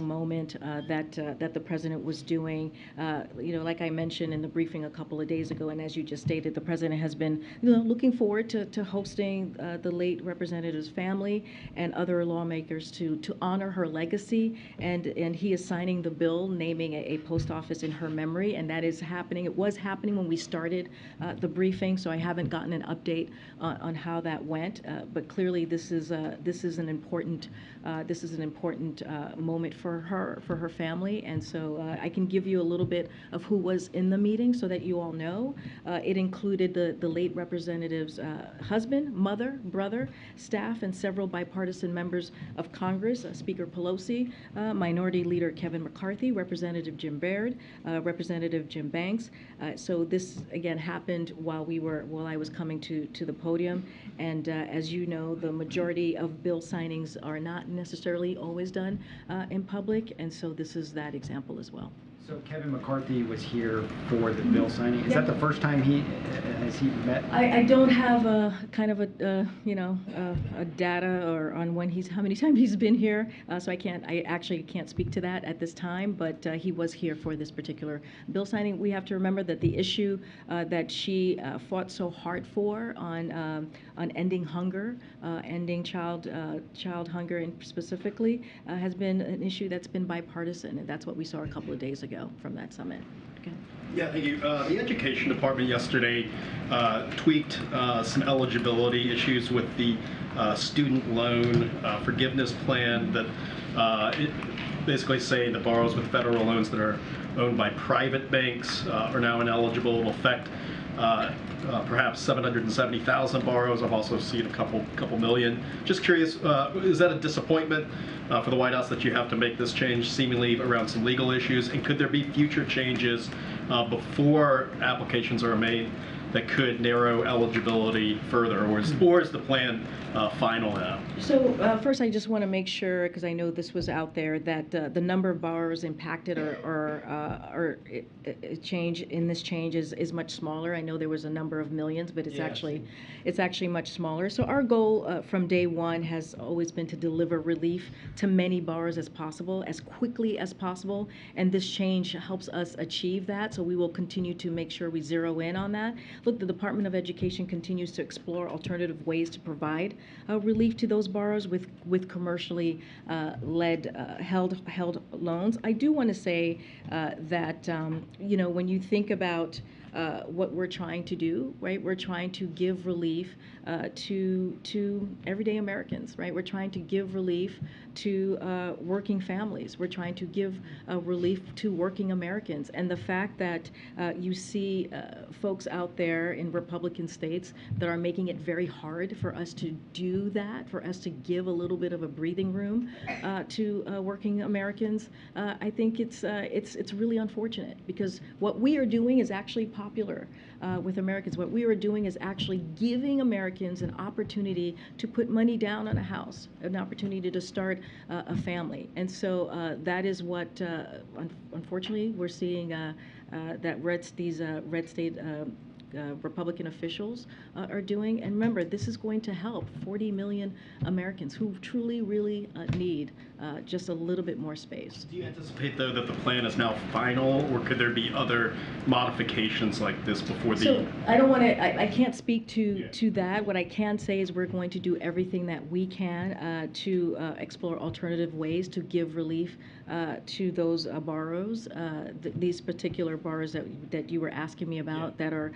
moment that the president was doing. Like I mentioned in the briefing a couple of days ago, and as you just stated, the president has been looking forward to hosting the late representative's family and other lawmakers to honor her legacy, and he is signing the bill naming a post office in her memory, and that is happening. It was happening when we started the briefing, so I haven't gotten an update on how that went, but clearly this is an important moment for her family, and so I can give you a little bit of who was in the meeting so that you all know. It included the late representative's husband, mother, brother, staff, and several bipartisan members of Congress, Speaker Pelosi, Minority Leader Kevin McCarthy, Representative Jim Baird, Representative Jim Banks. So this again happened while I was coming to the podium, and as you know, the majority of bill signings are not necessarily always done in public, and so this is that example as well.
So Kevin McCarthy was here for the bill signing. Is that the first time has he met?
I don't have a kind of a data or on how many times he's been here, so I actually can't speak to that at this time, but he was here for this particular bill signing. We have to remember that the issue that she fought so hard for on ending hunger, ending child hunger and specifically, has been an issue that's been bipartisan, and that's what we saw a couple of days ago from that summit. Okay.
Yeah, thank you. The Education Department yesterday tweaked some eligibility issues with the student loan forgiveness plan that it basically say the borrowers with federal loans that are owned by private banks are now ineligible. It will affect perhaps 770,000 borrowers. I've also seen a couple million. Just curious, is that a disappointment for the White House that you have to make this change, seemingly around some legal issues? And could there be future changes before applications are made that could narrow eligibility further, or is the plan final now?
So first, I just want to make sure, because I know this was out there, that the number of borrowers impacted or change in this change is much smaller. I know there was a number of millions, but it's actually much smaller. So our goal from day one has always been to deliver relief to many borrowers as possible, as quickly as possible, and this change helps us achieve that. So we will continue to make sure we zero in on that. Look, the Department of Education continues to explore alternative ways to provide relief to those borrowers with commercially held loans. I do want to say that when you think about what we're trying to do, right? We're trying to give relief to everyday Americans, right? We're trying to give relief to working families. We're trying to give relief to working Americans. And the fact that you see folks out there in Republican states that are making it very hard for us to do that, for us to give a little bit of a breathing room to working Americans, I think it's really unfortunate, because what we are doing is actually popular with Americans. What we are doing is actually giving Americans an opportunity to put money down on a house, an opportunity to start a family. And so that is what, unfortunately, we're seeing that these red state Republican officials are doing. And remember, this is going to help 40 million Americans who truly, really need just a little bit more space.
Do you anticipate, though, that the plan is now final, or could there be other modifications like this before the...
So I don't want to, I can't speak to that. What I can say is we're going to do everything that we can to explore alternative ways to give relief to those borrowers, these particular borrowers that you were asking me about, that are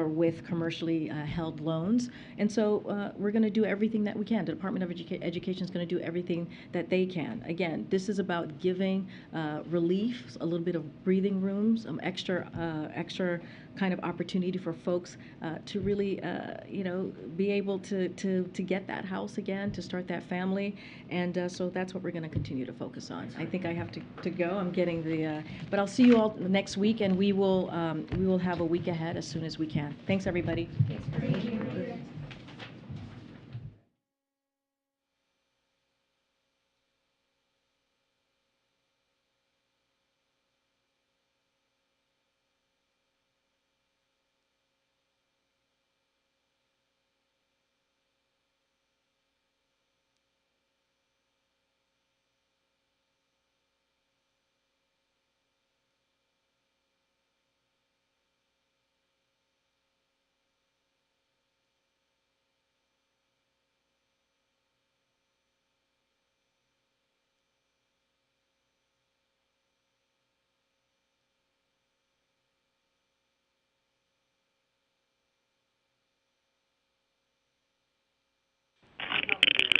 with commercially held loans. And so we're going to do everything that we can. The Department of Education is going to do everything that they can. Again, this is about giving relief, a little bit of breathing room, some extra kind of opportunity for folks to really, be able to get that house again, to start that family. And so that's what we're going to continue to focus on. I think I have to go. I'm getting the, but I'll see you all next week, and we will have a week ahead as soon as we can. Thanks, everybody.
Thank you.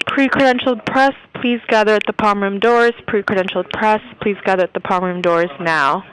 Pre-credentialed press, please gather at the palm room doors. Pre-credentialed press, please gather at the palm room doors now.